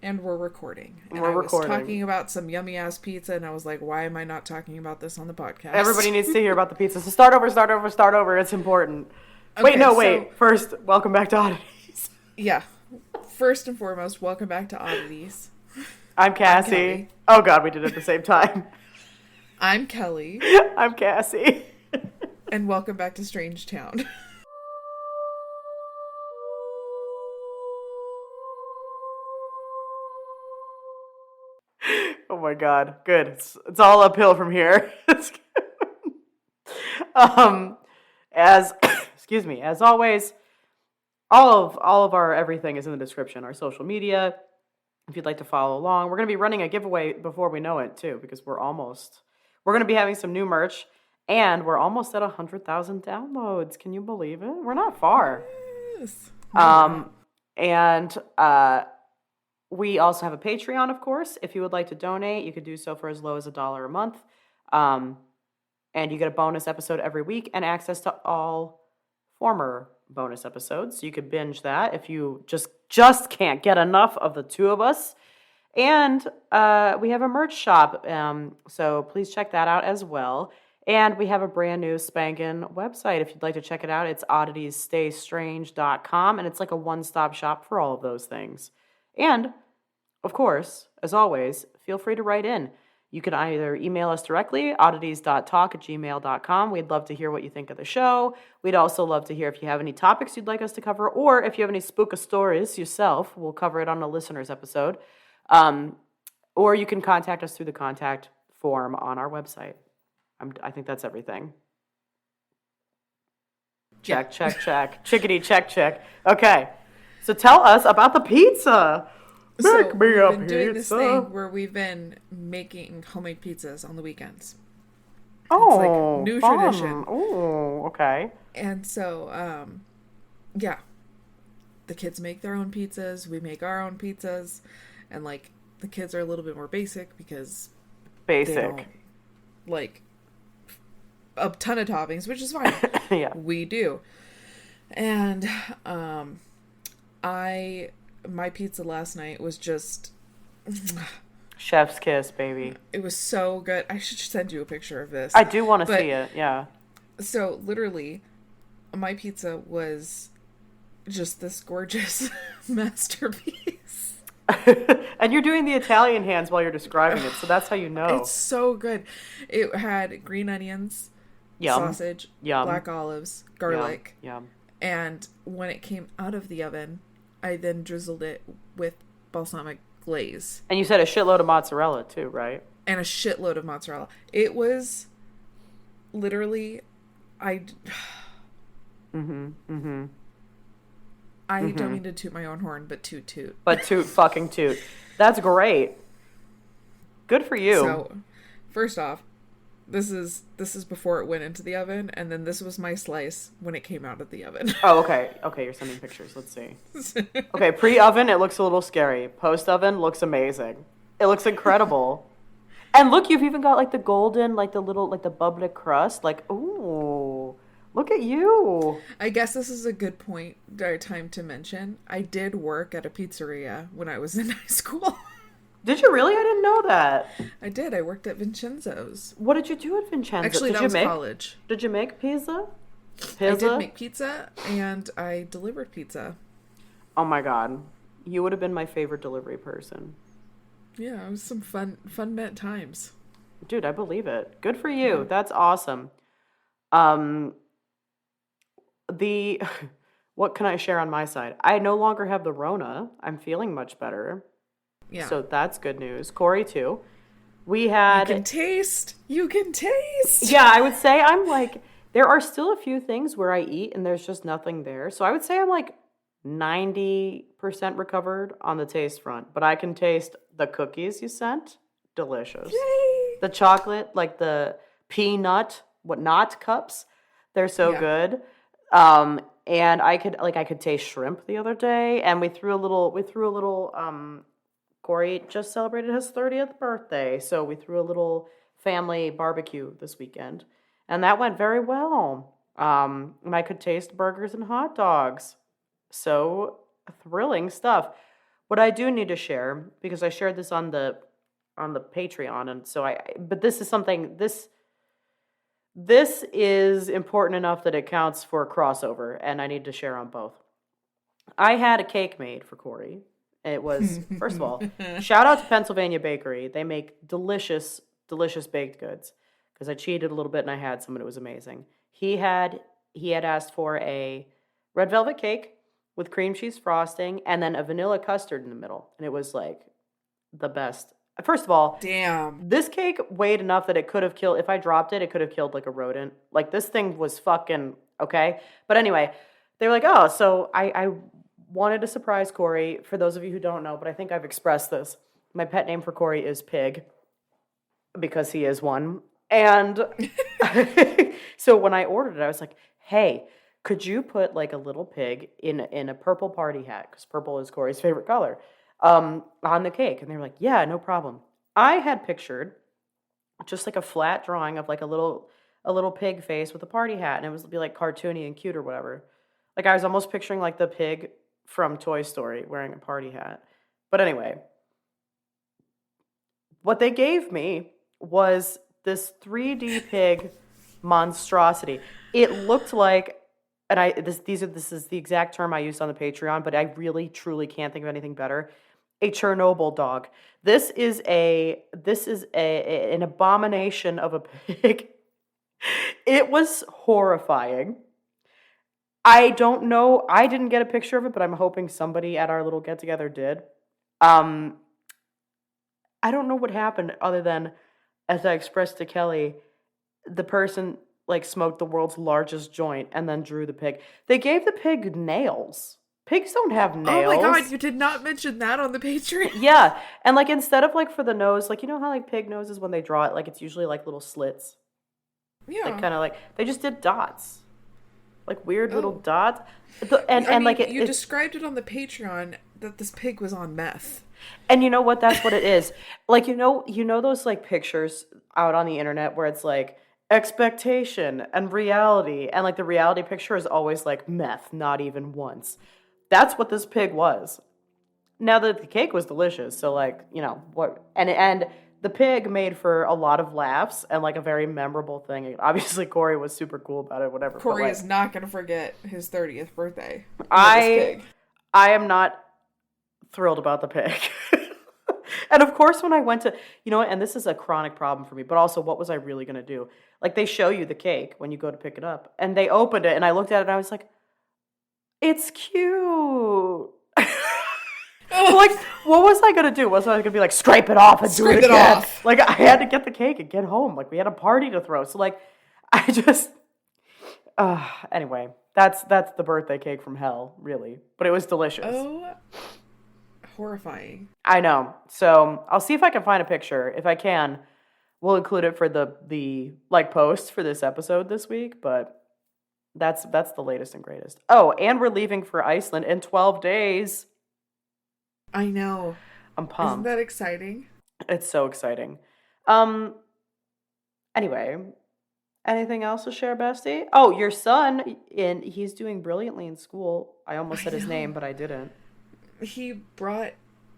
And we're recording. And We're I was recording. talking about some yummy ass pizza, and I was like, why am I not talking about this on the Everybody podcast? needs to hear about the pizza. So start over, start over, start over. It's important. Wait, Okay, no, so wait. First, welcome back to Oddities. yeah. First and foremost, welcome back to Oddities. I'm I'm Cassie. Kelly. Oh, God, we did it at the same time. I'm Kelly. I'm Cassie. And welcome back to Strange Town. Oh, my God. Good. It's all uphill from here. um, as, excuse me, as always, all of our everything is in the description. Our social media, if you'd like to follow along. We're going to be running a giveaway before we know it, too, because we're going to be having some new merch, and we're almost at 100,000 downloads. Can you believe it? We're not far. Yes. No, we're not. And we also have a Patreon, of course. If you would like to donate, you could do so for as low as $1 a month. And you get a bonus episode every week and access to all former bonus episodes. So you could binge that if you just can't get enough of the two of us. And we have a merch shop, so please check that out as well. And we have a brand new spanking website. If you'd like to check it out, it's odditiesstaystrange.com, and it's like a one-stop shop for all of those things. And, of course, as always, feel free to write in. You can either email us directly, oddities.talk@gmail.com. We'd love to hear what you think of the show. We'd also love to hear if you have any topics you'd like us to cover, or if you have any spooka stories yourself, we'll cover it on a listener's episode. Or you can contact us through the contact form on our website. I think that's everything. Check, Yeah. check. Chickadee, check. Okay. So tell us about the pizza. So Make me we've a been doing this pizza. thing where we've been making homemade pizzas on the weekends. Oh, It's like new fun. tradition. Oh, okay. And so, yeah, the kids make their own pizzas. We make our own pizzas, and like the kids are a little bit more basic because they don't Basic. like a ton of toppings, which is fine. Yeah. We do. And I my pizza last night was just Chef's kiss, baby. it was so good. I should send you a picture of this. I do want to But see it. Yeah. so literally my pizza was just this gorgeous masterpiece. And you're doing the Italian hands while you're describing it, so that's how you know. It's so good. It had green onions, Yum. sausage, Yum. black olives, garlic. Yum. And when it came out of the oven, I then drizzled it with balsamic glaze And you said a shitload of mozzarella too, right? and a shitload of mozzarella. It was literally, I Mm-hmm. don't mean to toot my own horn, but toot. But toot fucking toot. That's great. Good for you. So, first off, this is before it went into the oven, and then this was my slice when it came out of the oven. Oh, okay. Okay, you're sending pictures. Let's see. Okay, pre-oven, it looks a little scary. Post-oven looks amazing. It looks incredible. And look, you've even got like the golden, like the little, like the bubbly crust. Like, ooh, look at you. I guess this is a good point or time to mention. I did work at a pizzeria when I was in high school. Did you really? I didn't know that. I did. I worked at Vincenzo's. What did you do at Vincenzo? Actually, that was college. Did you make pizza? I did make pizza, and I delivered pizza. Oh my God. You would have been my favorite delivery person. Yeah, it was some fun met times. Dude, I believe it. Good for you. Yeah. That's awesome. The what can I share on my side? I no longer have the Rona. I'm feeling much better. Yeah. So that's good news. Corey too. We you had can taste. You can taste. Yeah, I would say I'm like there are still a few things where I eat and there's just nothing there. So I would say I'm like 90% recovered on the taste front, but I can taste the cookies you sent. Delicious. Yay! The chocolate, like the peanut, not cups, they're so Yeah. good. And I could taste shrimp the other day, and we threw a little Corey just celebrated his 30th birthday, so we threw a little family barbecue this weekend, and that went very well. And I could taste burgers and hot dogs. So thrilling stuff. What I do need to share, because I shared this on the Patreon, and so but this is something this is important enough that it counts for a crossover, and I need to share on both. I had a cake made for Corey. It was, first of all, shout out to Pennsylvania Bakery. They make delicious, delicious baked goods. Because I cheated a little bit and I had some and it was amazing. He had asked for a red velvet cake with cream cheese frosting and then a vanilla custard in the middle. And it was like the best. First of all, damn, this cake weighed enough that it could have killed, if I dropped it, it could have killed like a rodent. Like this thing was fucking okay. But anyway, they were like, oh, so I wanted to surprise Corey. For those of you who don't know, but I think I've expressed this. My pet name for Corey is Pig because he is one. And so when I ordered it, I was like, hey, could you put like a little pig in a purple party hat, because purple is Corey's favorite color, on the cake? And they were like, yeah, no problem. I had pictured just like a flat drawing of like a little pig face with a party hat, and it was be like cartoony and cute or whatever. Like I was almost picturing like the pig from Toy Story wearing a party hat. But anyway, what they gave me was this 3D pig monstrosity. It looked like, and this is the exact term I used on the Patreon, but I really truly can't think of anything better. A Chernobyl dog. This is an abomination of a pig. It was horrifying. I don't know. I didn't get a picture of it, but I'm hoping somebody at our little get together did. I don't know what happened other than, as I expressed to Kelly, the person like smoked the world's largest joint and then drew the pig. They gave the pig nails. Pigs don't have nails. Oh my god, you did not mention that on the Patreon. Yeah, and like instead of like for the nose, like you know how like pig noses when they draw it, like it's usually like little slits. Yeah. Like kind of like they just did dots, like weird little dots. You described it on the Patreon that this pig was on meth. And you know what? That's what it is. Like, you know those like pictures out on the internet where it's like expectation and reality. And like the reality picture is always like meth, not even once. That's what this pig was. Now that the cake was delicious. So like, you know, and the pig made for a lot of laughs and like a very memorable thing. And obviously Corey was super cool about it, whatever. Corey is not going to forget his 30th birthday. I am not thrilled about the pig. And of course when I went to, you know what, and this is a chronic problem for me, but also what was I really going to do? Like they show you the cake when you go to pick it up and they opened it and I looked at it and I was like, it's cute. Like, what was I going to do? Was I going to be like, scrape it off and do it again? Like I had to get the cake and get home. Like we had a party to throw. So like, I just, anyway, that's the birthday cake from hell, really. But it was delicious. Oh, horrifying. I know. So I'll see if I can find a picture. If I can, we'll include it for the like post for this episode this week. But that's the latest and greatest. Oh, and we're leaving for Iceland in 12 days. I know. I'm pumped. Isn't that exciting? It's so exciting. Anyway, anything else to share, bestie? Oh, your son, he's doing brilliantly in school. I almost said his name, but I didn't. He brought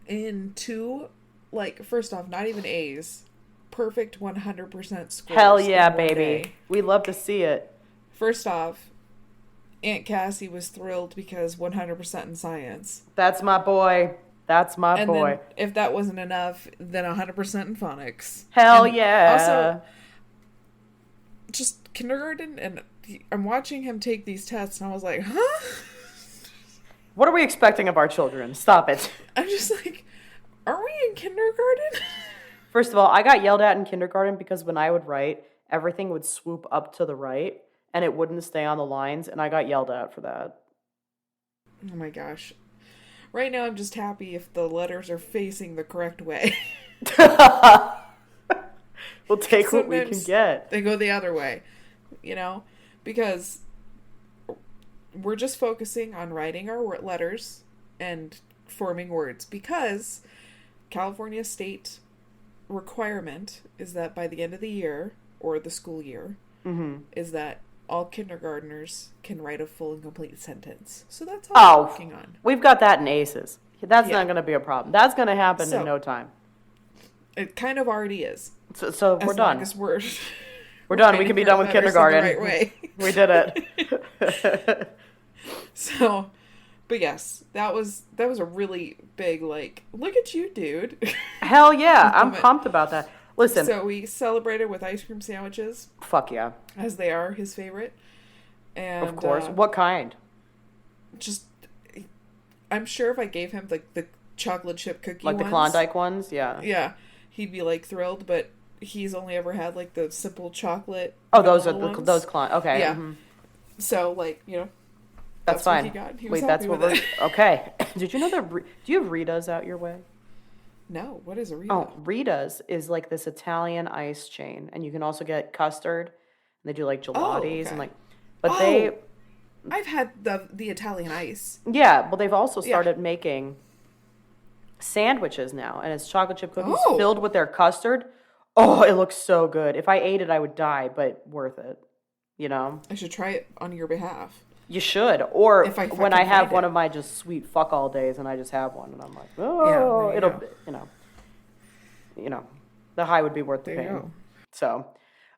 in 2, like, first off, not even A's. Perfect 100% scores. Hell yeah, baby. We love to see it. First off, Aunt Cassie was thrilled because 100% in science. That's my boy. That's my boy. Then, if that wasn't enough, then 100% in phonics. Hell yeah. Also, just kindergarten, and I'm watching him take these tests, and I was like, huh? What are we expecting of our children? Stop it. I'm just like, are we in kindergarten? First of all, I got yelled at in kindergarten because when I would write, everything would swoop up to the right, and it wouldn't stay on the lines, and I got yelled at for that. Oh my gosh. Right now, I'm just happy if the letters are facing the correct way. We'll take what we can get. They go the other way, you know? Because we're just focusing on writing our letters and forming words. Because California state requirement is that by the end of the year, or the school year, is that all kindergartners can write a full and complete sentence. So that's all we're working on. We've got that in ACEs. That's Yeah. not going to be a problem. That's going to happen in So no time. it kind of already is. So we're As long done. as we're We're done. We writing can be our done with letters in the kindergarten. right way. We did it. So, but yes, that was a really big, like, look at you, dude. Hell yeah. I'm moment. pumped about that. Listen. So we celebrated with ice cream sandwiches, Fuck yeah. as they are his favorite. And Of course. What kind? just, I'm sure if I gave him the chocolate chip cookie Like the ones, Klondike ones? Yeah. yeah, he'd be like thrilled. But he's only ever had like the simple chocolate. Oh, those are vanilla ones. those Klondike. Okay. Yeah. Mm-hmm. So like, you know, That's what fine. he got. He was Wait, happy that's what with we're... it. Okay. Did you know that... Do you have Rita's out your way? No, what is a Rita? Oh, Rita's is like this Italian ice chain. And you can also get custard. And they do like gelatis okay. and like... But they... I've had the Italian ice. Yeah, well, they've also started making sandwiches now. And it's chocolate chip cookies filled with their custard. Oh, it looks so good. If I ate it, I would die, but worth it. You know? I should try it on your behalf. You should. Or If I when fucking I have find one it. of my just sweet fuck all days and I just have one and I'm like, oh, there you it'll, go. you know, the high would be worth the There you pain. go. So,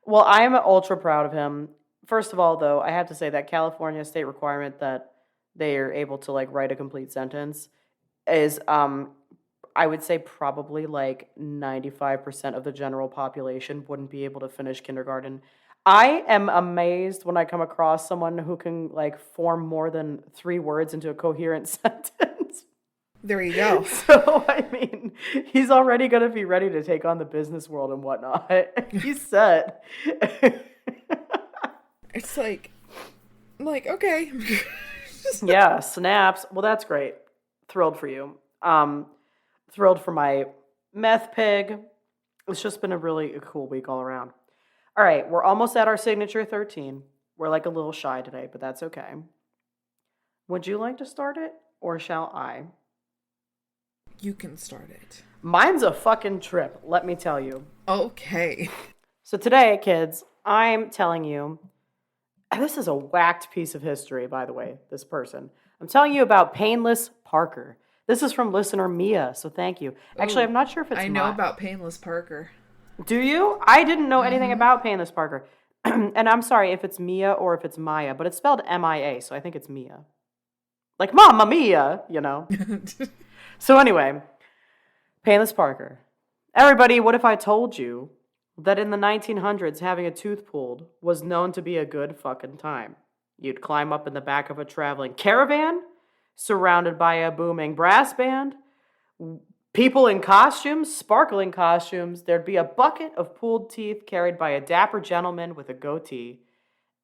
well, I'm ultra proud of him. First of all, though, I have to say that California state requirement that they are able to like write a complete sentence is, I would say probably like 95% of the general population wouldn't be able to finish kindergarten. I am amazed when I come across someone who can like form more than 3 words into a coherent sentence. There you go. So, I mean, he's already going to be ready to take on the business world and whatnot. He's set. It's like, okay. Yeah, snaps. Well, that's great. Thrilled for you. Thrilled for my meth pig. It's just been a really cool week all around. All right, we're almost at our signature 13. We're like a little shy today, but that's okay. Would you like to start it, or shall I? You can start it. Mine's a fucking trip, let me tell you. Okay. So today, kids, I'm telling you, this is a whacked piece of history, by the way, this person. I'm telling you about Painless Parker. This is from listener Mia, so thank you. Actually, I'm not sure if it's I know about Painless Parker. Do you? I didn't know anything about Painless Parker. And I'm sorry if it's Mia or if it's Maya, but it's spelled M-I-A, so I think it's Mia. Like, Mamma Mia, you know. So anyway, Painless Parker. Everybody, what if I told you that in the 1900s, having a tooth pulled was known to be a good fucking time? You'd climb up in the back of a traveling caravan, surrounded by a booming brass band, people in costumes, sparkling costumes. There'd be a bucket of pulled teeth carried by a dapper gentleman with a goatee.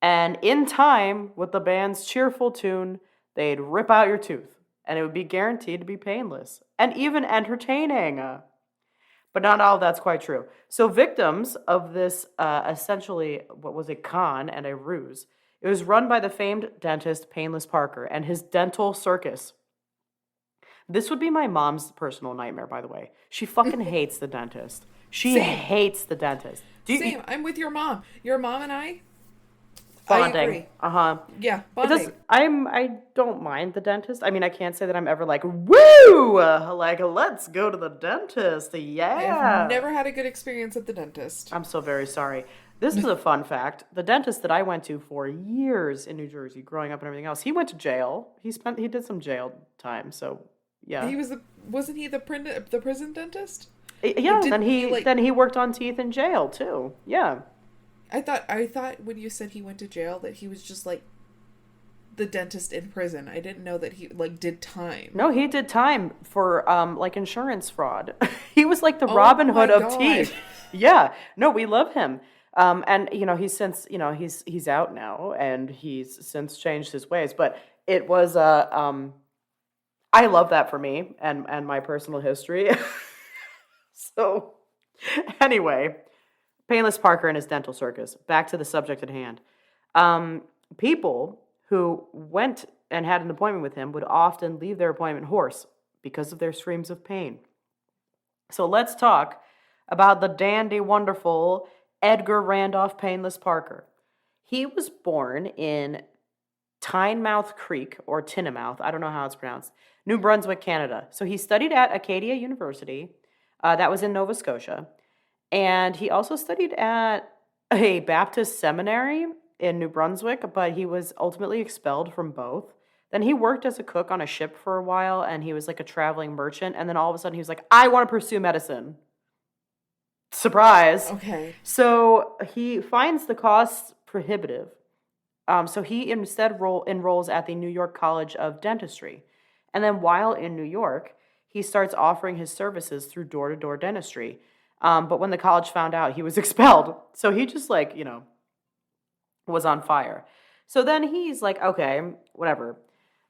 And in time, with the band's cheerful tune, they'd rip out your tooth. And it would be guaranteed to be painless and even entertaining. But not all of that's quite true. So victims of this essentially, what was a con and a ruse, it was run by the famed dentist Painless Parker and his dental circus. This would be my mom's personal nightmare, by the way. She fucking hates the dentist. She hates the dentist. Same. I'm with your mom. Your mom and I. Bonding. I agree. Uh-huh. Yeah, bonding. I don't mind the dentist. I mean, I can't say that I'm ever like, woo! Like, let's go to the dentist. Yeah. I've never had a good experience at the dentist. I'm so very sorry. This is a fun fact. The dentist that I went to for years in New Jersey, growing up and everything else, he went to jail. He did some jail time, so yeah. Wasn't he the prison dentist? Yeah, then he worked on teeth in jail too. Yeah. I thought when you said he went to jail that he was just like the dentist in prison. I didn't know that he like did time. No, he did time for like insurance fraud. He was like the Robin Hood of teeth. Yeah. No, we love him. And you know, he's out now and he's since changed his ways, but it was I love that for me and my personal history. So anyway, Painless Parker and his dental circus. Back to the subject at hand. People who went and had an appointment with him would often leave their appointment hoarse because of their screams of pain. So let's talk about the dandy, wonderful Edgar Randolph Painless Parker. He was born in Tynemouth Creek, or Tinnemouth, I don't know how it's pronounced, New Brunswick, Canada. So he studied at Acadia University. That was in Nova Scotia. And he also studied at a Baptist seminary in New Brunswick, but he was ultimately expelled from both. Then he worked as a cook on a ship for a while, and he was like a traveling merchant. And then all of a sudden he was like, I want to pursue medicine. Surprise. Okay. So he finds the costs prohibitive. So he instead enrolls at the New York College of Dentistry. And then while in New York, he starts offering his services through door-to-door dentistry. But when the college found out, he was expelled. So he just was on fire. So then he's like, okay, whatever.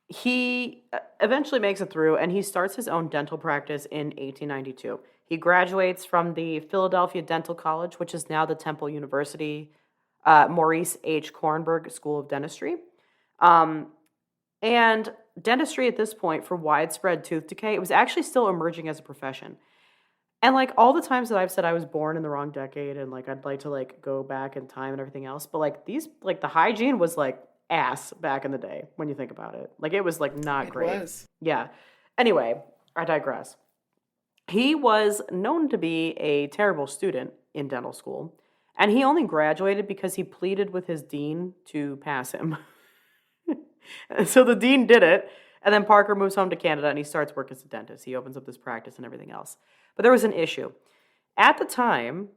He eventually makes it through, and he starts his own dental practice in 1892. He graduates from the Philadelphia Dental College, which is now the Temple University Maurice H. Kornberg School of Dentistry. And dentistry at this point, for widespread tooth decay, it was actually still emerging as a profession. And all the times that I've said I was born in the wrong decade and I'd like to go back in time and everything else, but the hygiene was ass back in the day when you think about it. It was not great. It was. Yeah. Anyway, I digress. He was known to be a terrible student in dental school, and he only graduated because he pleaded with his dean to pass him. So the dean did it, and then Parker moves home to Canada and he starts work as a dentist. He opens up this practice and everything else. But there was an issue. At the time,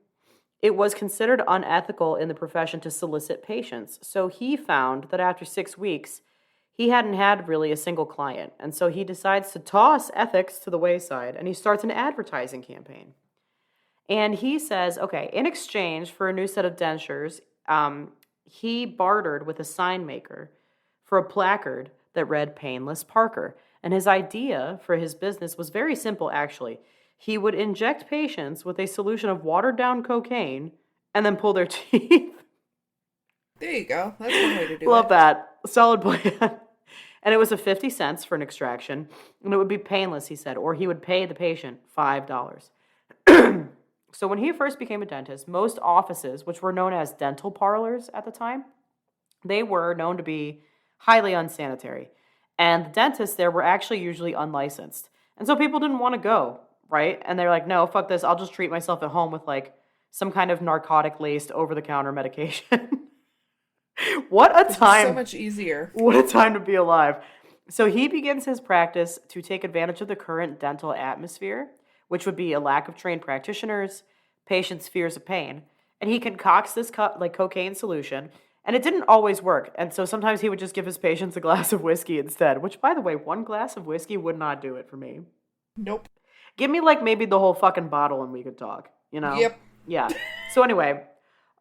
it was considered unethical in the profession to solicit patients. So he found that after 6 weeks, he hadn't had really a single client. And so he decides to toss ethics to the wayside, and he starts an advertising campaign. And he says, okay, in exchange for a new set of dentures, he bartered with a sign maker for a placard that read Painless Parker. And his idea for his business was very simple, actually. He would inject patients with a solution of watered-down cocaine and then pull their teeth. There you go. That's one way to do it. Love that. Solid plan. And it was a 50 cents for an extraction, and it would be painless, he said, or he would pay the patient $5. So when he first became a dentist, most offices, which were known as dental parlors at the time, they were known to be highly unsanitary. And the dentists there were actually usually unlicensed. And so people didn't want to go, right? And they're like, no, fuck this. I'll just treat myself at home with some kind of narcotic-laced over-the-counter medication. What a time. So much easier. What a time to be alive. So he begins his practice to take advantage of the current dental atmosphere, which would be a lack of trained practitioners, patients' fears of pain. And he concocts this cocaine solution, and it didn't always work. And so sometimes he would just give his patients a glass of whiskey instead, which, by the way, one glass of whiskey would not do it for me. Nope. Give me maybe the whole fucking bottle and we could talk, Yep. Yeah. So anyway,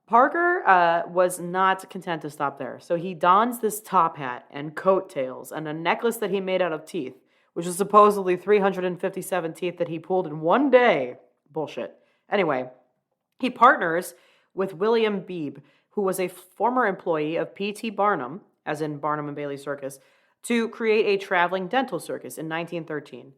Parker was not content to stop there. So he dons this top hat and coattails and a necklace that he made out of teeth, which is supposedly 357 teeth that he pulled in one day. Bullshit. Anyway, he partners with William Beebe, who was a former employee of P.T. Barnum, as in Barnum and Bailey Circus, to create a traveling dental circus in 1913.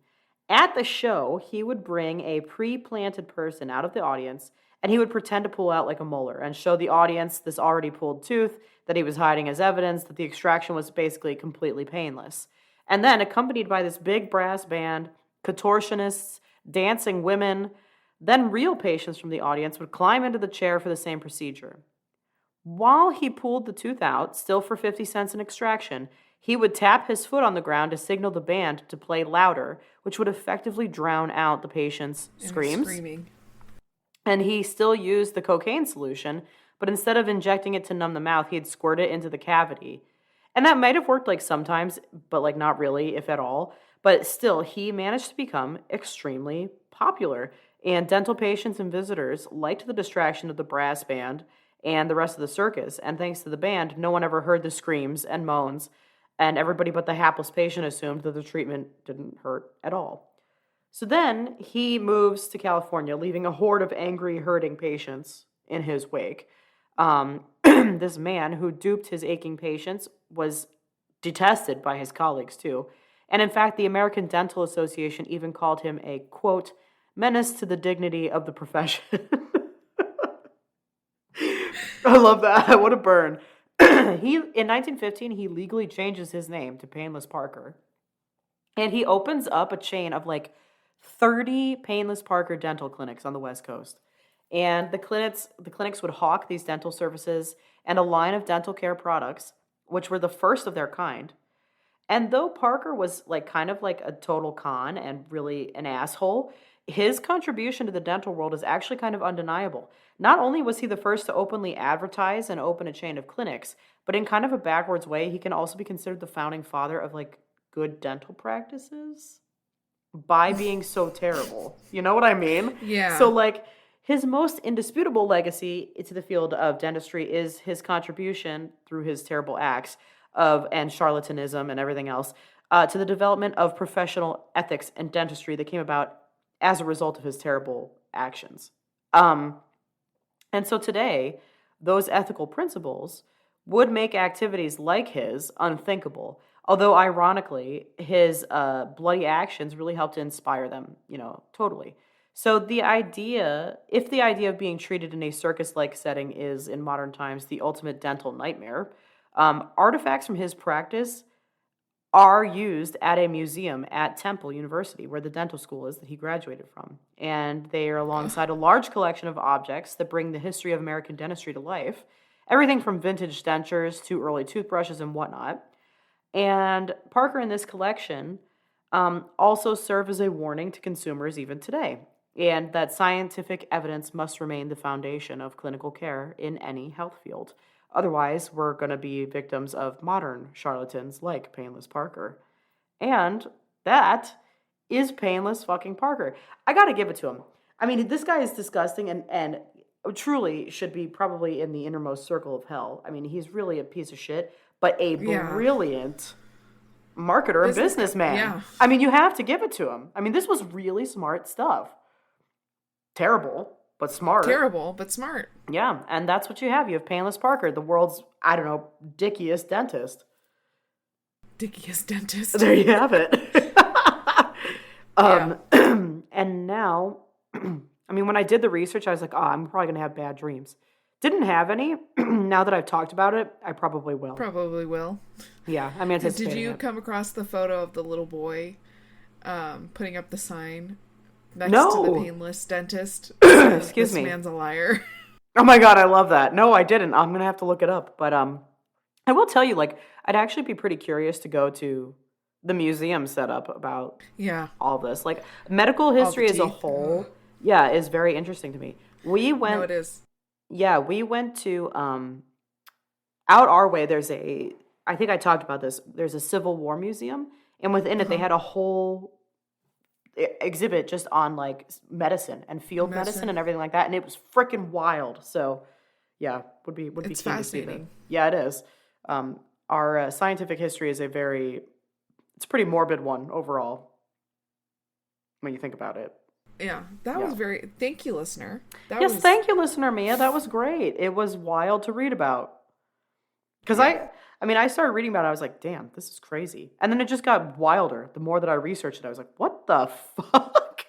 At the show, he would bring a pre-planted person out of the audience, and he would pretend to pull out a molar and show the audience this already pulled tooth that he was hiding as evidence that the extraction was basically completely painless. And then, accompanied by this big brass band, contortionists, dancing women, then real patients from the audience would climb into the chair for the same procedure. While he pulled the tooth out, still for 50 cents an extraction, he would tap his foot on the ground to signal the band to play louder, which would effectively drown out the patient's screams. Screaming. And he still used the cocaine solution, but instead of injecting it to numb the mouth, he'd squirt it into the cavity. And that might have worked sometimes, but not really, if at all. But still, he managed to become extremely popular. And dental patients and visitors liked the distraction of the brass band and the rest of the circus. And thanks to the band, no one ever heard the screams and moans. And everybody but the hapless patient assumed that the treatment didn't hurt at all. So then he moves to California, leaving a horde of angry, hurting patients in his wake. This man who duped his aching patients was detested by his colleagues, too. And in fact, the American Dental Association even called him a, quote, menace to the dignity of the profession. I love that. What a burn. In 1915, he legally changes his name to Painless Parker. And he opens up a chain of like 30 Painless Parker dental clinics on the West Coast. And the clinics would hawk these dental services and a line of dental care products, which were the first of their kind. And though Parker was like kind of like a total con and really an asshole, his contribution to the dental world is actually kind of undeniable. Not only was he the first to openly advertise and open a chain of clinics, but in kind of a backwards way, he can also be considered the founding father of like good dental practices by being so terrible. You know what I mean? Yeah. So, like, his most indisputable legacy to the field of dentistry is his contribution through his terrible acts and charlatanism and everything else to the development of professional ethics and dentistry that came about as a result of his terrible actions. Um, and so today, those ethical principles would make activities like his unthinkable. Although, ironically, his bloody actions really helped to inspire them, totally. So, if the idea of being treated in a circus like setting is, in modern times, the ultimate dental nightmare, artifacts from his practice are used at a museum at Temple University, where the dental school is that he graduated from. And they are alongside a large collection of objects that bring the history of American dentistry to life. Everything from vintage dentures to early toothbrushes and whatnot. And Parker in this collection also serve as a warning to consumers even today, and that scientific evidence must remain the foundation of clinical care in any health field. Otherwise, we're going to be victims of modern charlatans like Painless Parker. And that is Painless fucking Parker. I got to give it to him. I mean, this guy is disgusting and truly should be probably in the innermost circle of hell. I mean, he's really a piece of shit, but a brilliant marketer and businessman. Yeah. I mean, you have to give it to him. I mean, this was really smart stuff. Terrible, but smart. Terrible, but smart. Yeah, and that's what you have. You have Painless Parker, the world's, I don't know, dickiest dentist. Dickiest dentist. There you have it. And now, I mean, when I did the research, I was like, oh, I'm probably going to have bad dreams. Didn't have any. Now that I've talked about it, I probably will. Probably will. Yeah, I'm anticipating Did you it. come across the photo of the little boy putting up the sign next No. to the Painless dentist? Excuse me. This man's a liar. Oh my God, I love that. No, I didn't. I'm going to have to look it up. But I will tell you, like, I'd actually be pretty curious to go to the museum setup about all this. Like, medical history as a whole, is very interesting to me. We went... No, it is. Yeah, we went to, out our way, I think I talked about this, there's a Civil War museum, and within it they had a whole exhibit just on, like, medicine and field medicine and everything like that, and it was freaking wild. So, yeah, would be It's keen to see that. fascinating. Yeah, it is. Our scientific history is it's a pretty morbid one overall, when you think about it. Yeah, that was very... Thank you, listener. Thank you, listener Mia. That was great. It was wild to read about. Because I started reading about it, I was like, damn, this is crazy. And then it just got wilder. The more that I researched it, I was like, what the fuck?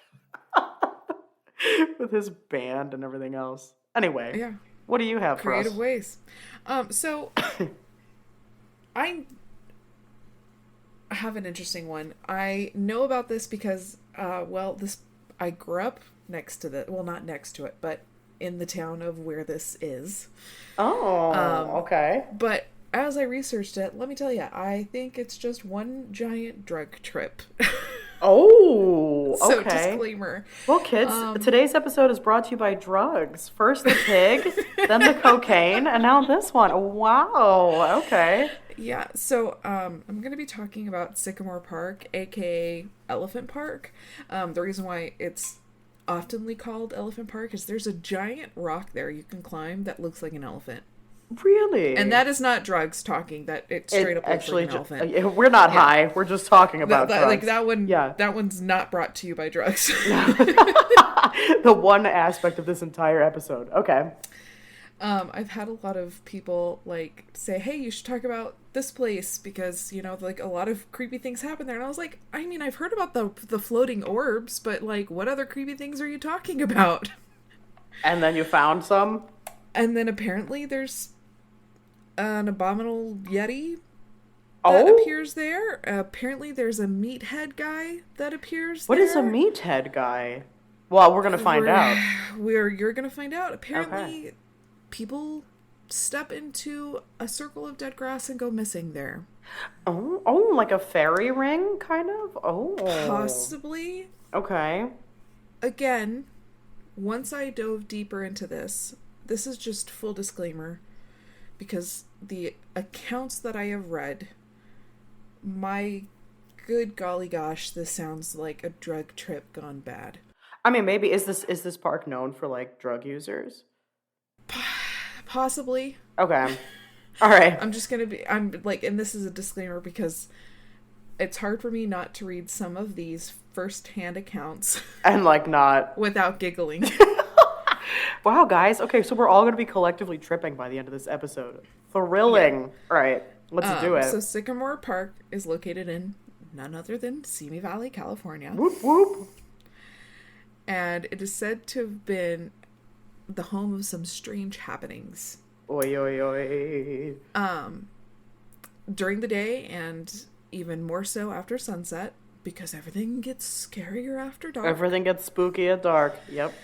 With his band and everything else. Anyway, what do you have for us? Creative ways. So, I have an interesting one. I know about this because, I grew up next to not next to it, but in the town of where this is. Oh, okay. But as I researched it, let me tell you, I think it's just one giant drug trip. Oh, okay. So, disclaimer. Well, kids, today's episode is brought to you by drugs. First the pig, then the cocaine, and now this one. Wow, okay. Yeah, so I'm going to be talking about Sycamore Park, aka Elephant Park. The reason why it's oftenly called Elephant Park is there's a giant rock there you can climb that looks like an elephant. Really? And that is not drugs talking. That it straight up looks like an elephant. We're not high. We're just talking about drugs. Like that one. Yeah. That one's not brought to you by drugs. The one aspect of this entire episode. Okay. I've had a lot of people like say, hey, you should talk about this place because, like a lot of creepy things happen there. And I was like, I mean, I've heard about the floating orbs, but like what other creepy things are you talking about? And then you found some? And then apparently there's an abominable Yeti that Oh? appears there. Apparently, there's a meathead guy that appears What there. is a meathead guy? Well, we're going to find out. You're gonna find out. Apparently, Okay. people step into a circle of dead grass and go missing there. Oh, like a fairy ring, kind of? Oh. Possibly. Okay. Again, once I dove deeper into this is just full disclaimer, because the accounts that I have read, my good golly gosh, this sounds like a drug trip gone bad. I mean, maybe is this park known for like drug users? Possibly. Okay. All right. I'm like, and this is a disclaimer because it's hard for me not to read some of these first-hand accounts And like not. without giggling. Wow, guys. Okay, so we're all going to be collectively tripping by the end of this episode. Thrilling. Yeah. All right. Let's do it. So Sycamore Park is located in none other than Simi Valley, California. Whoop whoop. And it is said to have been the home of some strange happenings. Oi, oi, oi. During the day and even more so after sunset, because everything gets scarier after dark. Everything gets spooky at dark. Yep.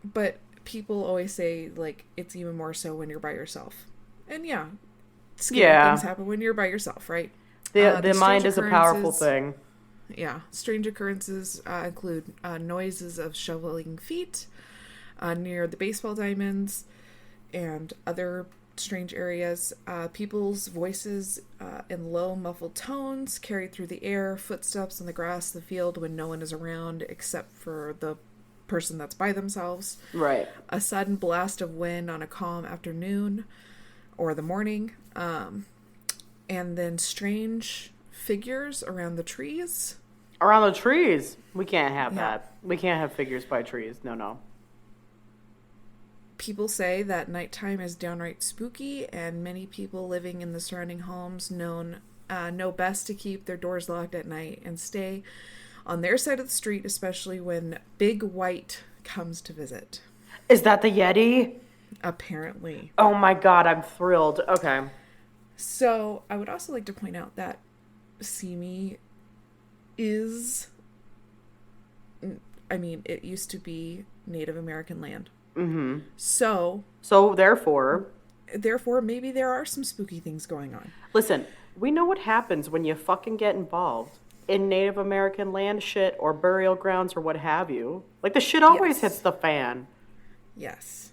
But people always say, like, it's even more so when you're by yourself. And yeah, scary things happen when you're by yourself, right? The mind is a powerful thing. Yeah. Strange occurrences include noises of shoveling feet near the baseball diamonds and other strange areas. People's voices in low, muffled tones carried through the air, footsteps in the grass, the field when no one is around except for the person that's by themselves. Right. A sudden blast of wind on a calm afternoon or the morning. And then strange figures around the trees. Around the trees. We can't have Yeah. that. We can't have figures by trees. No. People say that nighttime is downright spooky, and many people living in the surrounding homes know best to keep their doors locked at night and stay on their side of the street, especially when Big White comes to visit. Is that the Yeti? Apparently. Oh my god, I'm thrilled. Okay. So, I would also like to point out that Simi is... I mean, it used to be Native American land. Mm-hmm. So therefore, maybe there are some spooky things going on. listen, we know what happens when you fucking get involved in Native American land shit or burial grounds or what have you. Like, the shit always hits the fan. Yes.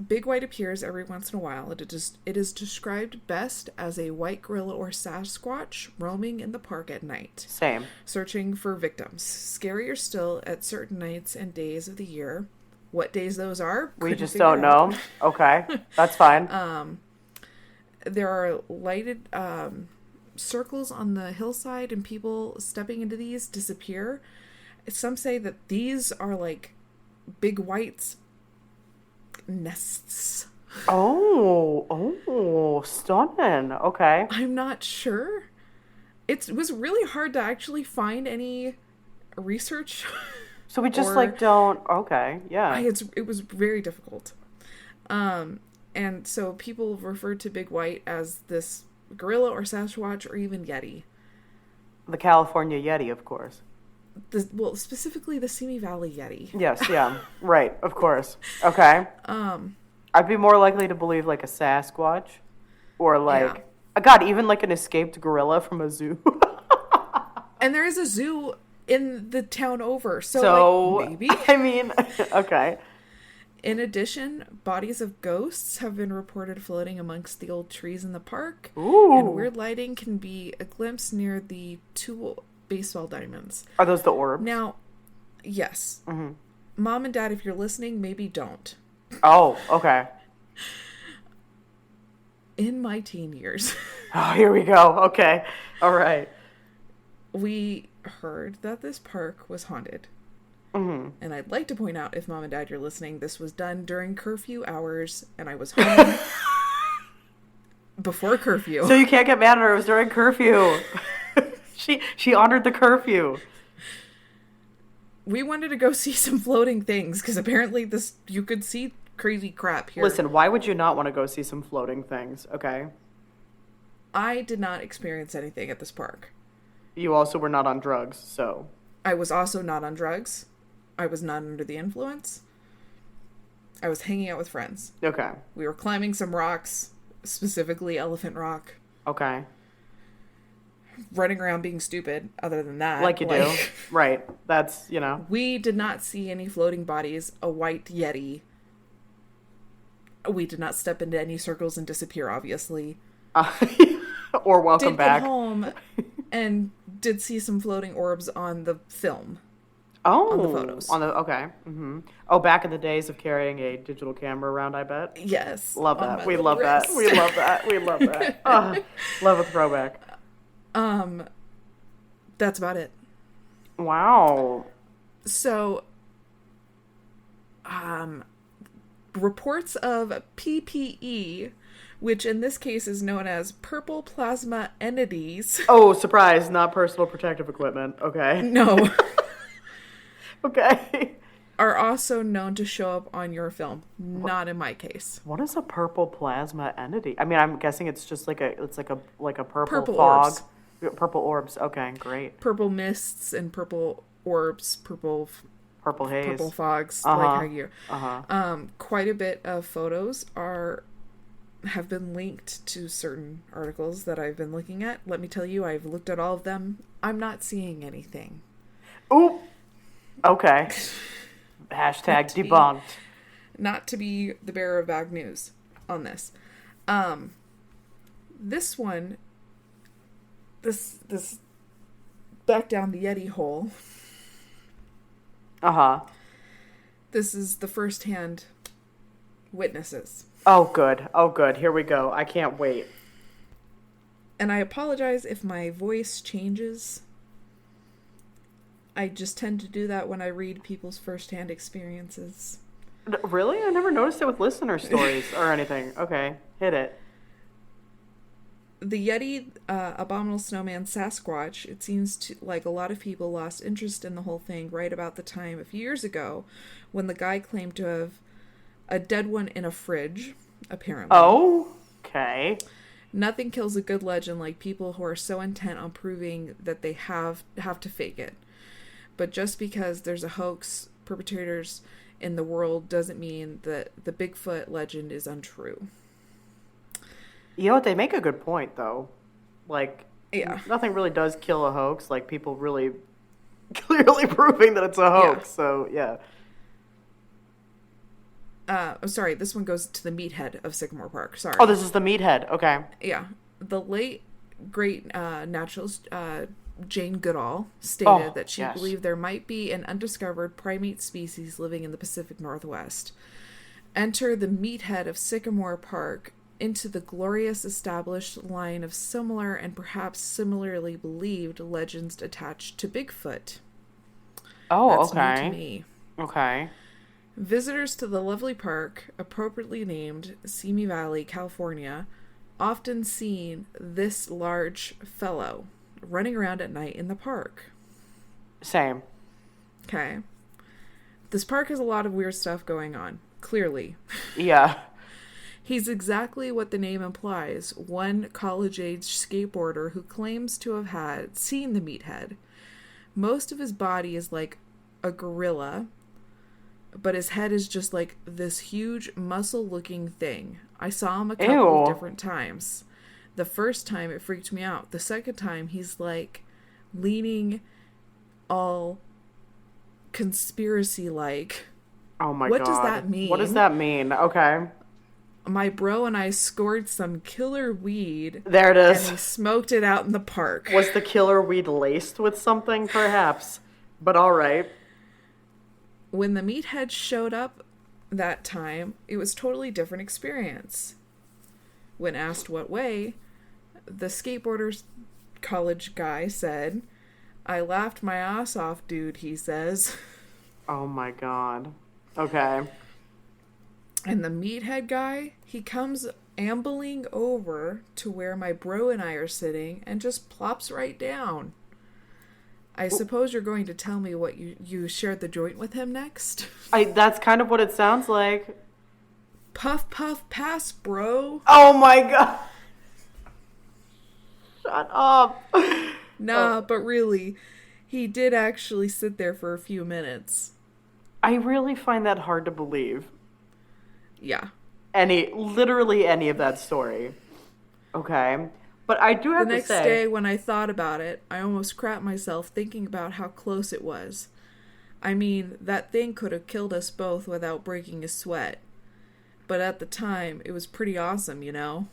Big White appears every once in a while. It is described best as a white gorilla or Sasquatch roaming in the park at night, Same. searching for victims. Scarier still at certain nights and days of the year. What days those are? We just don't know. Okay. That's fine. There are lighted circles on the hillside, and people stepping into these disappear. Some say that these are like Big White's nests. Oh, stunning. Okay. I'm not sure. It was really hard to actually find any research. So we just don't. Okay. Yeah. It was very difficult. And so people refer to Big White as this gorilla or Sasquatch or even Yeti. The California Yeti, of course. Specifically the Simi Valley Yeti. Yes, yeah. Right, of course. Okay. I'd be more likely to believe like a Sasquatch or like God, even like an escaped gorilla from a zoo. And there is a zoo in the town over. So like, maybe. I mean, okay. In addition, bodies of ghosts have been reported floating amongst the old trees in the park. Ooh. And weird lighting can be a glimpse near the two baseball diamonds. Are those the orbs? Now, yes. Mm-hmm. Mom and Dad, if you're listening, maybe don't. Oh, okay. In my teen years. Oh, here we go. Okay. All right. We heard that this park was haunted. Mm-hmm. And I'd like to point out, if Mom and Dad, you're listening, this was done during curfew hours, and I was home before curfew. So you can't get mad at her. It was during curfew. She honored the curfew. We wanted to go see some floating things, because apparently you could see crazy crap here. Listen, why would you not want to go see some floating things, okay? I did not experience anything at this park. You also were not on drugs, so... I was also not on drugs. I was not under the influence. I was hanging out with friends. Okay. We were climbing some rocks, specifically Elephant Rock. Okay. Running around being stupid, other than that. Like you do. Right. That's, you know. We did not see any floating bodies, a white Yeti. We did not step into any circles and disappear, obviously. Or welcome did back. Get home and did see some floating orbs on the film. Oh. On the photos. Okay. Mm-hmm. Oh, back in the days of carrying a digital camera around, I bet. Yes. Love that. We love that. We love that. We love that. Love a throwback. That's about it. Wow. So, reports of PPE, which in this case is known as purple plasma entities. Oh, surprise, not personal protective equipment. Okay. No. Okay. Are also known to show up on your film. Not in my case. What is a purple plasma entity? I mean, I'm guessing it's just like a purple fog. Orbs. Purple orbs. Okay, great. Purple mists and purple orbs, purple haze, purple fogs. Like how you. Quite a bit of photos have been linked to certain articles that I've been looking at. Let me tell you, I've looked at all of them. I'm not seeing anything. Ooh. Okay. Hashtag debunked. Not to be the bearer of bad news on this. This one, this back down the Yeti hole. This is the first-hand witnesses. Oh, good. Oh, good. Here we go. I can't wait. And I apologize if my voice changes. I just tend to do that when I read people's first-hand experiences. Really? I never noticed it with listener stories or anything. Okay, hit it. The Yeti, Abominable Snowman, Sasquatch, it seems like a lot of people lost interest in the whole thing right about the time a few years ago when the guy claimed to have a dead one in a fridge, apparently. Oh, okay. Nothing kills a good legend like people who are so intent on proving that they have to fake it. But just because there's a hoax perpetrators in the world doesn't mean that the Bigfoot legend is untrue. You know what? They make a good point, though. Like, yeah, nothing really does kill a hoax. Like, people really clearly proving that it's a hoax. Yeah. So, yeah. I'm sorry. This one goes to the meathead of Sycamore Park. Sorry. Oh, this is the meathead. Okay. Yeah. The late, great naturalist Jane Goodall stated that she believed there might be an undiscovered primate species living in the Pacific Northwest. Enter the meathead of Sycamore Park into the glorious established line of similar and perhaps similarly believed legends attached to Bigfoot. Oh, That's okay. New to me. Okay. Visitors to the lovely park, appropriately named Simi Valley, California, often seen this large fellow running around at night in the park. Same. Okay. This park has a lot of weird stuff going on, clearly. Yeah. He's exactly what the name implies, one college-age skateboarder who claims to have seen the meathead. Most of his body is like a gorilla, but his head is just like this huge muscle-looking thing. I saw him a couple of different times. The first time it freaked me out. The second time he's like leaning all conspiracy-like. Oh my God. What does that mean? What does that mean? Okay. My bro and I scored some killer weed. There it is. And we smoked it out in the park. Was the killer weed laced with something? Perhaps. But all right. When the meathead showed up that time, it was totally different experience. When asked what way, the skateboarder's college guy said, "I laughed my ass off, dude," he says. Oh my God. Okay. And the meathead guy, he comes ambling over to where my bro and I are sitting and just plops right down. I suppose you're going to tell me what you shared the joint with him next? That's kind of what it sounds like. Puff, puff, pass, bro. Oh my god. Shut up. Nah, but really, he did actually sit there for a few minutes. I really find that hard to believe. Yeah. Literally any of that story. Okay. But I do have The to next say, day, when I thought about it, I almost crapped myself thinking about how close it was. I mean, that thing could have killed us both without breaking a sweat. But at the time, it was pretty awesome, you know?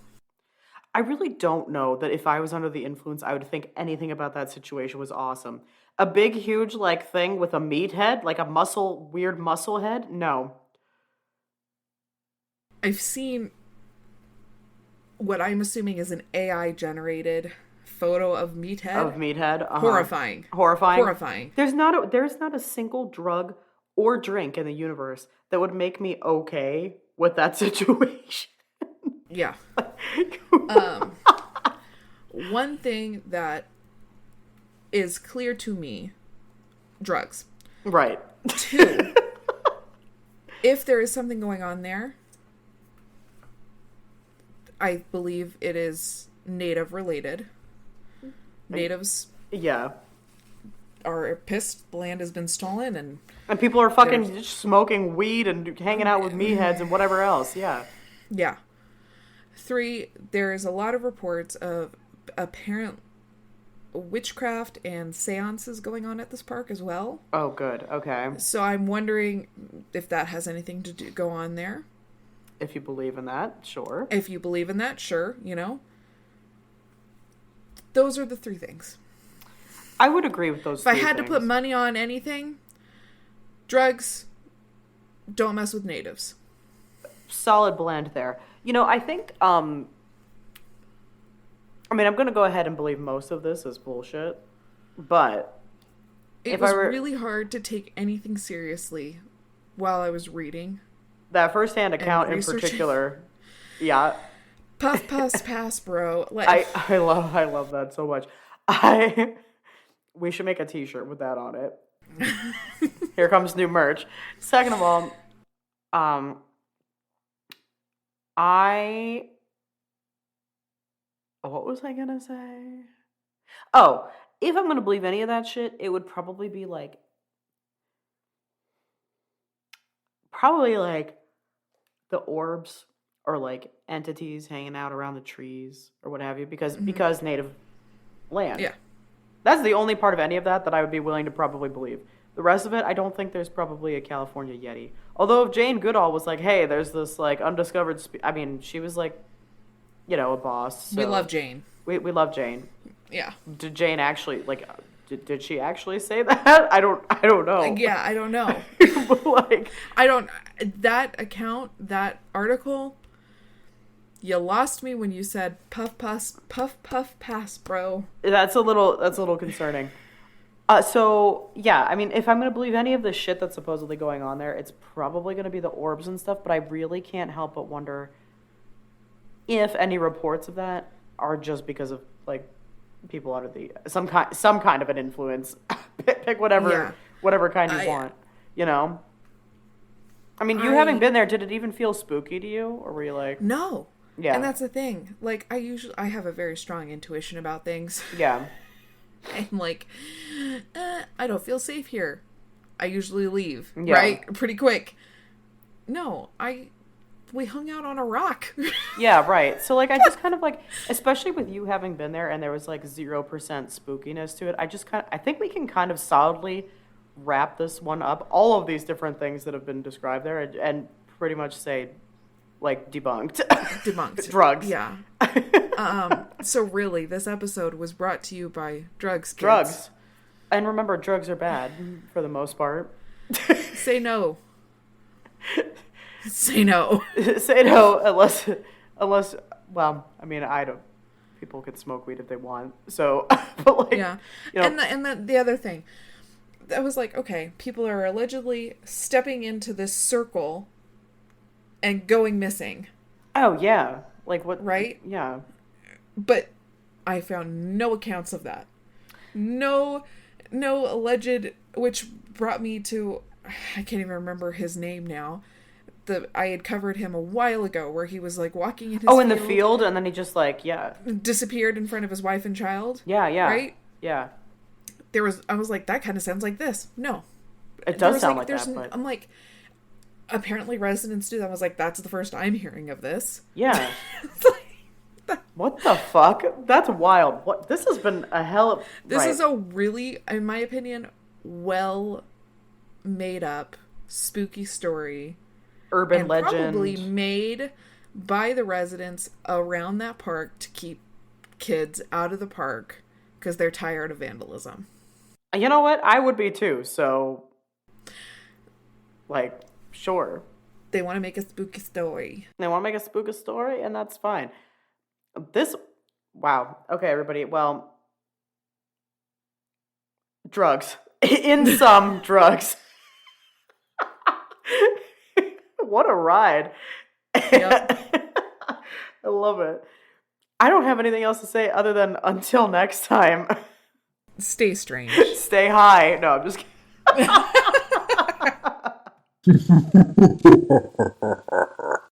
I really don't know that if I was under the influence, I would think anything about that situation was awesome. A big, huge, like, thing with a meat head, like a weird muscle head? No. I've seen what I'm assuming is an AI generated photo of Meathead. Of meathead? Uh-huh. Horrifying. Horrifying? Horrifying. There's not a single drug or drink in the universe that would make me okay with that situation. Yeah. One thing that is clear to me, drugs. Right. 2, if there is something going on there, I believe it is native related. Natives Yeah. are pissed the land has been stolen, and people are fucking just smoking weed and hanging out with meatheads and whatever else. Yeah. yeah. 3, there is a lot of reports of apparent witchcraft and seances going on at this park as well. Oh, good. Okay. So I'm wondering if that has anything to go on there. If you believe in that, sure. If you believe in that, sure, you know. Those are the 3 things. I would agree with those If I three had things. to put money on anything, drugs, don't mess with natives. Solid blend there. You know, I think, I mean, I'm going to go ahead and believe most of this is bullshit, but It was really hard to take anything seriously while I was reading. That firsthand account in particular, yeah. Puff, puff, pass, bro. Like, I love that so much. We should make a t-shirt with that on it. Here comes new merch. Second of all, what was I gonna say? Oh, if I'm gonna believe any of that shit, it would probably be like the orbs or like entities hanging out around the trees or what have you, because native land. yeah. That's the only part of any of that I would be willing to probably believe. The rest of it, I don't think there's probably a California Yeti. Although if Jane Goodall was like, hey, there's this like undiscovered I mean, she was like, you know, a boss. So We love Jane. We love Jane. Yeah. Did Jane actually like did she actually say that? I don't know. Yeah, I don't know. Like, that account, that article, you lost me when you said puff puff pass, bro. that's a little concerning. So yeah, I mean, if I'm gonna believe any of the shit that's supposedly going on there, it's probably gonna be the orbs and stuff. But I really can't help but wonder if any reports of that are just because of like people under the some kind of an influence. Pick whatever kind you want. You know. I mean, you having been there, did it even feel spooky to you, or were you like, no? Yeah. And that's the thing. Like, I have a very strong intuition about things. Yeah. I'm like, I don't feel safe here. I usually leave, Yeah. right? Pretty quick. No, we hung out on a rock. Yeah, right. So, like, I just kind of, like, especially with you having been there and there was, like, 0% spookiness to it, I think we can kind of solidly wrap this one up, all of these different things that have been described there, and pretty much say, like, debunked. Debunked. Drugs. Yeah. So really, this episode was brought to you by drugs, kids. Drugs. And remember, drugs are bad for the most part. Say no. Say no. Say no unless, well, I mean, people can smoke weed if they want. So, but like, yeah. You know, And the other thing, I was like, okay, people are allegedly stepping into this circle and going missing. Oh, yeah. Like what? Right? Yeah. But I found no accounts of that. No alleged, which brought me to, I can't even remember his name now. I had covered him a while ago, where he was like walking in his in the field, and then he just like disappeared in front of his wife and child. Yeah, right. Yeah. I was like, that kind of sounds like this. No, it does sound like that. But I'm like, apparently residents do that. I was like, that's the first I'm hearing of this. Yeah. What the fuck? That's wild. What? This has been a hell of... This is a really, in my opinion, well made up spooky story. Urban legend. Probably made by the residents around that park to keep kids out of the park because they're tired of vandalism. You know what? I would be too. So, like, sure. They want to make a spooky story. They want to make a spooky story, and that's fine. Wow. Okay, everybody. Well, drugs. In some, drugs. What a ride. Yep. I love it. I don't have anything else to say other than until next time. Stay strange. Stay high. No, I'm just kidding.